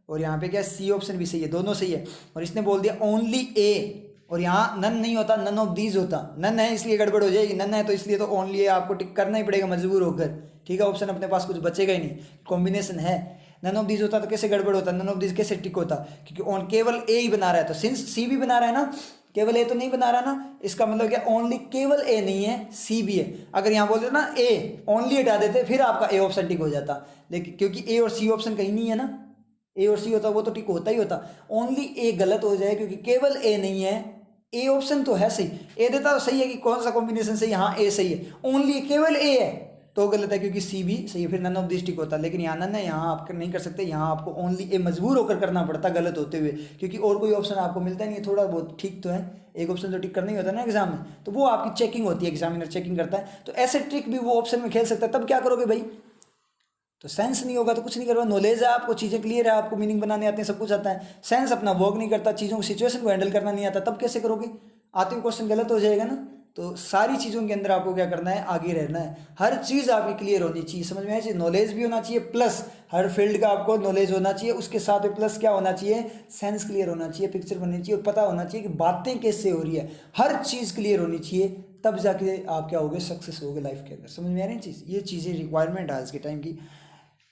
और यहाँ पे क्या है? सी ऑप्शन भी सही है, दोनों सही है, और इसने बोल दिया ओनली ए, और यहाँ नन नहीं होता, नन ऑफ दीज होता। नन है इसलिए गड़बड़ हो जाएगी, नन है तो इसलिए तो ओनली ए आपको टिक करना ही पड़ेगा मजबूर होकर। ठीक है, ऑप्शन अपने पास कुछ बचेगा ही नहीं, कॉम्बिनेशन है। नन ऑफ दीज होता तो कैसे गड़बड़ होता? नन ऑफ दीज कैसे टिक होता? क्योंकि केवल ए ही बना रहा है, तो सिंस सी भी बना रहा है ना, केवल ए तो नहीं बना रहा ना, इसका मतलब क्या? ओनली केवल ए नहीं है, सी भी है। अगर यहाँ बोलते ना ए, ओनली हटा देते, फिर आपका ए ऑप्शन टिक हो जाता। लेकिन क्योंकि ए और सी ऑप्शन कहीं नहीं है ना, ए और सी होता वो तो टिक होता ही होता। ओनली ए गलत हो जाए क्योंकि केवल ए नहीं है, ए ऑप्शन तो है सही, ए देता तो सही है कि कौन सा कॉम्बिनेशन सही है? हाँ ए सही है, ओनली केवल ए है तो गलत है क्योंकि सी भी सही है, फिर नन ऑफ दिस टिक होता। लेकिन यहाँ नन है, यहाँ आप नहीं कर सकते, यहाँ आपको ओनली ए मजबूर होकर करना पड़ता गलत होते हुए, क्योंकि और कोई ऑप्शन आपको मिलता नहीं है। थोड़ा बहुत ठीक तो है, एक ऑप्शन तो टिक करना ही होता है ना एग्जाम में, तो वो आपकी चेकिंग होती है, एग्जामिनर चेकिंग करता है। तो ऐसे ट्रिक भी वो ऑप्शन में खेल सकता है, तब क्या करोगे भाई? तो सेंस नहीं होगा तो कुछ नहीं करोगे। नॉलेज है आपको, चीज़ें क्लियर है आपको, मीनिंग बनाने आते हैं, सब कुछ आता है, सेंस अपना वर्क नहीं करता, चीज़ों की सिचुएशन को हैंडल करना नहीं आता, तब कैसे करोगे? आते हुए क्वेश्चन गलत हो जाएगा ना। तो सारी चीज़ों के अंदर आपको क्या करना है? आगे रहना है, हर चीज़ आपकी क्लियर होनी चाहिए, समझ में आए चाहिए। नॉलेज भी होना चाहिए, प्लस हर फील्ड का आपको नॉलेज होना चाहिए, उसके साथ में प्लस क्या होना चाहिए? सेंस क्लियर होना चाहिए, पिक्चर बननी चाहिए, और पता होना चाहिए कि बातें कैसे हो रही है, हर चीज़ क्लियर होनी चाहिए, तब जाके आप क्या होगे? सक्सेस होगे लाइफ के अंदर। समझ में आ रही है चीज़? ये चीज़ें रिक्वायरमेंट है आज के टाइम की।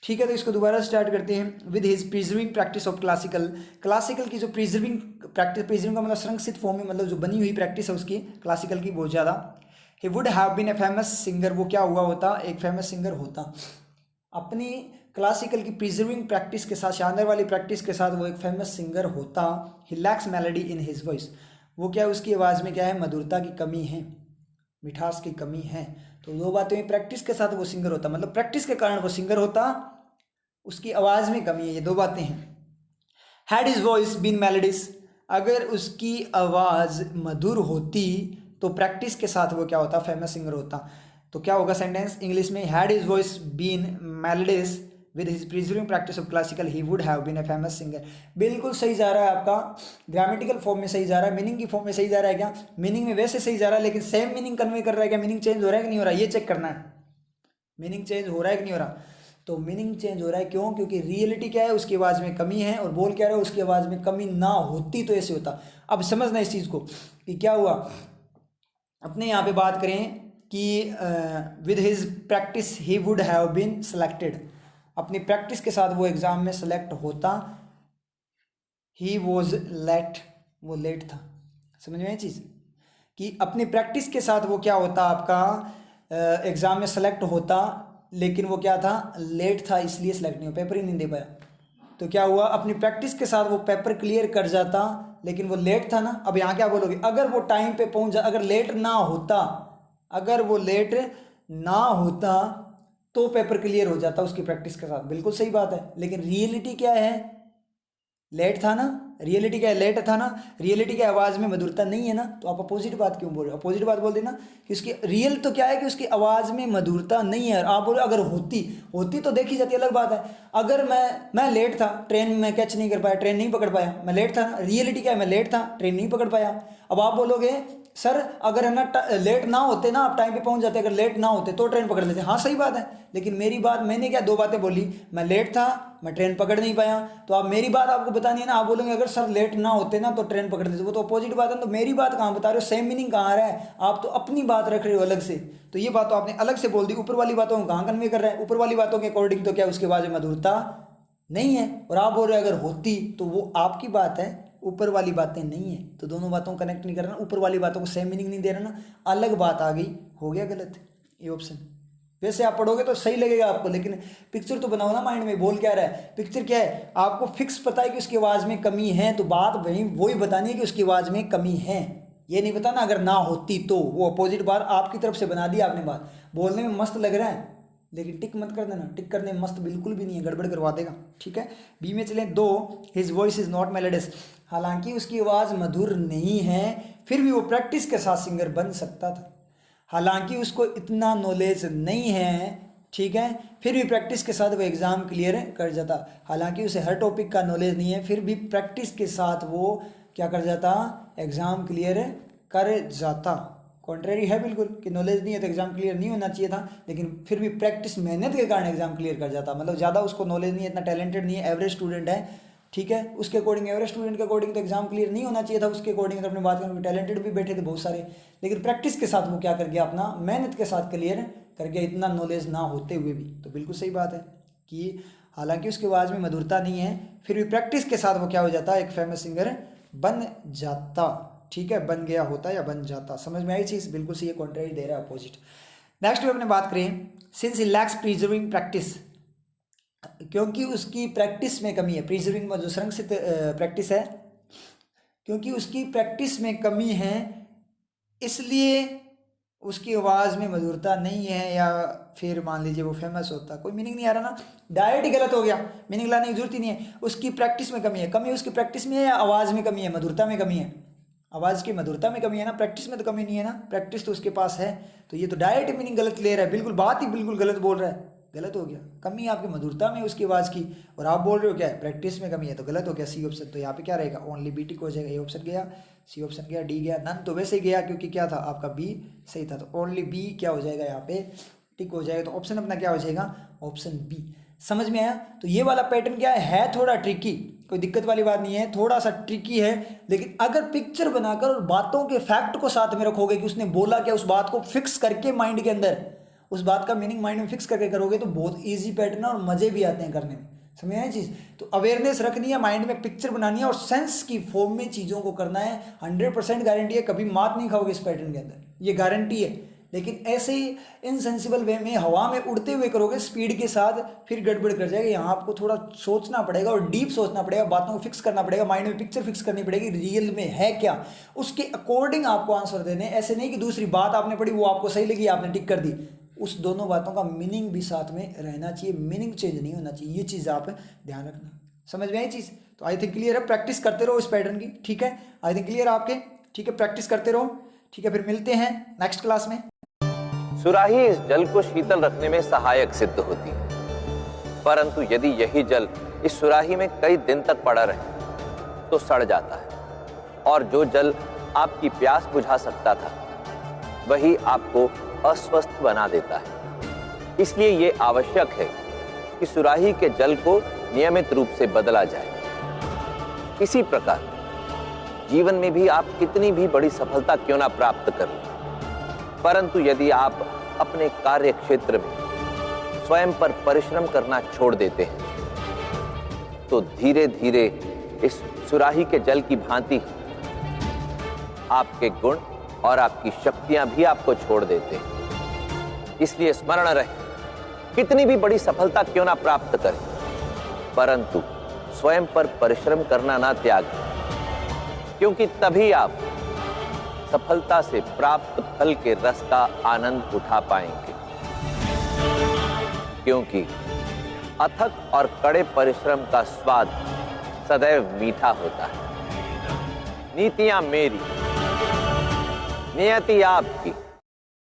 ठीक है, तो इसको दोबारा स्टार्ट करते हैं। With his preserving practice of classical, classical की जो प्रिजर्विंग प्रैक्टिस, प्रिजर्विंग का मतलब संरक्षित फॉर्म में, मतलब जो बनी हुई प्रैक्टिस है उसकी, क्लासिकल की बहुत ज़्यादा। He would have been a famous singer, वो क्या हुआ होता? एक फेमस सिंगर होता। अपनी क्लासिकल की प्रिजर्विंग प्रैक्टिस के साथ, शानदार वाली प्रैक्टिस के साथ वो एक फेमस सिंगर होता। He lacks melody in his voice, वो क्या, उसकी आवाज़ में क्या है? मधुरता की कमी है, मिठास की कमी है। तो दो बातें हुई, प्रैक्टिस के साथ वो सिंगर होता, मतलब प्रैक्टिस के कारण वो सिंगर होता, उसकी आवाज़ में कमी है, ये दो बातें हैं। Had his voice been melodious, अगर उसकी आवाज़ मधुर होती तो प्रैक्टिस के साथ वो क्या होता, फेमस सिंगर होता। तो क्या होगा सेंटेंस इंग्लिश में, had his voice been melodious with his preserving practice of classical he would have been a famous singer. बिल्कुल सही जा रहा है आपका, ग्रामेटिकल फॉर्म में सही जा रहा है, मीनिंग की फॉर्म में सही जा रहा है क्या, मीनिंग में वैसे सही जा रहा है, लेकिन सेम मीनिंग कन्वे कर रहा है क्या, मीनिंग चेंज हो रहा है कि नहीं हो रहा है, ये चेक करना है, मीनिंग चेंज हो रहा है कि नहीं हो रहा। तो मीनिंग चेंज हो रहा है क्यों, क्योंकि रियलिटी क्या है, उसकी आवाज़ में कमी है, और बोल क्या रहा है, उसकी आवाज़ में कमी ना होती तो ऐसे होता। अब समझना इस चीज़ को कि क्या हुआ। अपने यहाँ पे बात करें कि with his practice he would have been selected, अपनी प्रैक्टिस के साथ वो एग्ज़ाम में सेलेक्ट होता। ही वॉज लेट, वो लेट था। समझ में ये चीज़ कि अपनी प्रैक्टिस के साथ वो क्या होता, आपका एग्ज़ाम में सेलेक्ट होता, लेकिन वो क्या था, लेट था, इसलिए सेलेक्ट नहीं हो, पेपर ही नहीं दे पाया। तो क्या हुआ, अपनी प्रैक्टिस के साथ वो पेपर क्लियर कर जाता, लेकिन वो लेट था ना। अब यहाँ क्या बोलोगे, अगर वो टाइम पे पहुँच जा, अगर लेट ना होता, अगर वो लेट ना होता तो पेपर क्लियर हो जाता उसकी प्रैक्टिस के साथ, बिल्कुल सही बात है। लेकिन रियलिटी क्या है, लेट था ना, रियलिटी क्या है, लेट था ना, रियलिटी की आवाज़ में मधुरता नहीं है ना। तो आप अपोजिट बात क्यों बोल रहे हो, अपोजिट बात बोल देना कि उसकी रियल तो क्या है कि उसकी आवाज़ में मधुरता नहीं है। आप बोल रहे हो अगर होती होती तो देखी जाती, अलग बात है। अगर मैं लेट था, ट्रेन में कैच नहीं कर पाया, ट्रेन नहीं पकड़ पाया, मैं लेट था ना, रियलिटी क्या है, मैं लेट था, ट्रेन नहीं पकड़ पाया। अब आप बोलोगे सर अगर है ना लेट ना होते ना, आप टाइम पे पहुंच जाते, अगर लेट ना होते तो ट्रेन पकड़ लेते। हाँ सही बात है, लेकिन मेरी बात, मैंने क्या दो बातें बोली, मैं लेट था, मैं ट्रेन पकड़ नहीं पाया। तो आप मेरी बात आपको बतानी है ना, आप बोलेंगे अगर सर लेट ना होते ना तो ट्रेन पकड़ लेते, वो तो अपोजिट बात है। तो मेरी बात कहाँ बता रहे हो, सेम मीनिंग कहाँ आ रहा है, आप तो अपनी बात रख रहे हो अलग से। तो ये बात तो आपने अलग से बोल दी, ऊपर वाली बातों को कहाँ कन्वे कर रहा है, ऊपर वाली बातों के अकॉर्डिंग तो क्या उसके बाद मधुरता नहीं है, और आप बोल रहे हो अगर होती, तो वो आपकी बात है, ऊपर वाली बातें नहीं है। तो दोनों बातों को कनेक्ट नहीं कर रहा ना, ऊपर वाली बातों को सेम मीनिंग नहीं दे रहा ना, अलग बात आ गई, हो गया गलत ये ऑप्शन। वैसे आप पढ़ोगे तो सही लगेगा आपको, लेकिन पिक्चर तो बनाओ ना माइंड में, बोल क्या रहा है, पिक्चर क्या है, आपको फिक्स पता है कि उसकी आवाज़ में कमी है, तो बात वही बतानी है कि उसकी आवाज़ में कमी है, ये नहीं बताना अगर ना होती तो। वो अपोजिट बात आपकी तरफ से बना दी आपने, बात बोलने में मस्त लग रहा है, लेकिन टिक मत कर देना, टिक करने में मस्त बिल्कुल भी नहीं है, गड़बड़ करवा देगा। ठीक है, बी में चलें, दो, his voice is not melodious, हालांकि उसकी आवाज़ मधुर नहीं है, फिर भी वो प्रैक्टिस के साथ सिंगर बन सकता था। हालांकि उसको इतना नॉलेज नहीं है, ठीक है, फिर भी प्रैक्टिस के साथ वो एग्ज़ाम क्लियर कर जाता। हालांकि उसे हर टॉपिक का नॉलेज नहीं है, फिर भी प्रैक्टिस के साथ वो क्या कर जाता, एग्ज़ाम क्लियर कर जाता। कॉन्ट्रेरी है बिल्कुल कि नॉलेज नहीं है तो एग्ज़ाम क्लियर नहीं होना चाहिए था, लेकिन फिर भी प्रैक्टिस मेहनत के कारण एग्ज़ाम क्लियर कर जाता। मतलब ज़्यादा उसको नॉलेज नहीं है, इतना टैलेंटेड नहीं है, एवरेज स्टूडेंट है, ठीक है, उसके अकॉर्डिंग, एवरेज स्टूडेंट के अकॉर्डिंग तो एग्जाम क्लियर नहीं होना चाहिए था उसके अकॉर्डिंग। अगर अपनी बात करें, टैलेंटेड भी बैठे थे बहुत सारे, लेकिन प्रैक्टिस के साथ वो क्या कर गया, अपना मेहनत के साथ क्लियर कर गया, इतना नॉलेज ना होते हुए भी। तो बिल्कुल सही बात है कि हालांकि उसकी आवाज़ में मधुरता नहीं है, फिर भी प्रैक्टिस के साथ वो क्या हो जाता, एक फेमस सिंगर बन जाता। ठीक है, बन गया होता या बन जाता, समझ में आई चीज़, बिल्कुल सही है, कॉन्ट्रेरी दे रहा है, अपोजिट। नेक्स्ट में अपने बात करें, since he lakhs preserving practice, क्योंकि उसकी प्रैक्टिस में कमी है, प्रिजर्विंग में जो संरक्षित प्रैक्टिस है, क्योंकि उसकी प्रैक्टिस में कमी है, इसलिए उसकी आवाज़ में मधुरता नहीं है, या फिर मान लीजिए वो फेमस होता। कोई मीनिंग नहीं आ रहा ना, डायरेक्ट ही गलत हो गया, मीनिंग लाने की जरूरत ही नहीं है। उसकी प्रैक्टिस में कमी है, कमी उसकी प्रैक्टिस में है या आवाज़ में कमी है, मधुरता में कमी है, आवाज़ की मधुरता में कमी है ना, प्रैक्टिस में तो कमी नहीं है ना, प्रैक्टिस तो उसके पास है। तो ये तो डायरेक्ट मीनिंग गलत ले रहा है, बिल्कुल बात ही बिल्कुल गलत बोल रहा है, गलत हो गया। कमी आपकी मधुरता में उसकी आवाज़ की, और आप बोल रहे हो क्या है, प्रैक्टिस में कमी है, तो गलत हो गया सी ऑप्शन। तो यहाँ पे क्या रहेगा, ओनली बी टिक हो जाएगा, ए ऑप्शन गया, सी ऑप्शन गया, डी गया, नन तो वैसे ही गया क्योंकि क्या था आपका बी सही था, तो ओनली बी क्या हो जाएगा, यहाँ पे टिक हो जाएगा। तो ऑप्शन अपना क्या हो जाएगा, ऑप्शन बी। समझ में आया। तो ये वाला पैटर्न क्या है थोड़ा ट्रिकी, कोई दिक्कत वाली बात नहीं है, थोड़ा सा ट्रिकी है, लेकिन अगर पिक्चर बनाकर और बातों के फैक्ट को साथ में रखोगे कि उसने बोला क्या, उस बात को फिक्स करके माइंड के अंदर, उस बात का मीनिंग माइंड में फिक्स करके करोगे तो बहुत इजी पैटर्न है और मजे भी आते हैं करने में। समझ आए चीज़। तो अवेयरनेस रखनी है, माइंड में पिक्चर बनानी है और सेंस की फॉर्म में चीज़ों को करना है। 100% गारंटी है, कभी मात नहीं खाओगे इस पैटर्न के अंदर, ये गारंटी है। लेकिन ऐसे ही इनसेंसिबल वे में हवा में उड़ते हुए करोगे स्पीड के साथ, फिर गड़बड़ कर जाएगा। यहाँ आपको थोड़ा सोचना पड़ेगा और डीप सोचना पड़ेगा, बातों को फिक्स करना पड़ेगा, माइंड में पिक्चर फिक्स करनी पड़ेगी, रियल में है क्या, उसके अकॉर्डिंग आपको आंसर देने। ऐसे नहीं कि दूसरी बात आपने पढ़ी, वो आपको सही लगी, आपने टिक कर दी, उस दोनों बातों का मीनिंग भी साथ में रहना चाहिए, मीनिंग चेंज नहीं होना चाहिए। ये चीज़ आप ध्यान रखना। समझ में आई चीज़? तो आई थिंक क्लियर है, प्रैक्टिस करते रहो इस पैटर्न की, ठीक है? आई थिंक क्लियर आपके, ठीक है? प्रैक्टिस करते रहो, ठीक है? फिर मिलते हैं नेक्स्ट क्लास में। सुराही इस जल को शीतल रखने में सहायक सिद्ध होती है, परंतु यदि यही जल इस सुराही में कई दिन तक पड़ा रहे तो सड़ जाता है, और जो जल आपकी प्यास बुझा सकता था वही आपको अस्वस्थ बना देता है। इसलिए ये आवश्यक है कि सुराही के जल को नियमित रूप से बदला जाए। इसी प्रकार जीवन में भी आप कितनी भी बड़ी सफलता क्यों ना प्राप्त कर लें, परंतु यदि आप अपने कार्य क्षेत्र में स्वयं पर परिश्रम करना छोड़ देते हैं तो धीरे धीरे इस सुराही के जल की भांति आपके गुण और आपकी शक्तियां भी आपको छोड़ देते हैं। इसलिए स्मरण रहे, कितनी भी बड़ी सफलता क्यों ना प्राप्त करें, परंतु स्वयं पर परिश्रम करना ना त्यागें, क्योंकि तभी आप सफलता से प्राप्त फल के रस का आनंद उठा पाएंगे। क्योंकि अथक और कड़े परिश्रम का स्वाद सदैव मीठा होता है। नीतियां मेरी, नियति आपकी।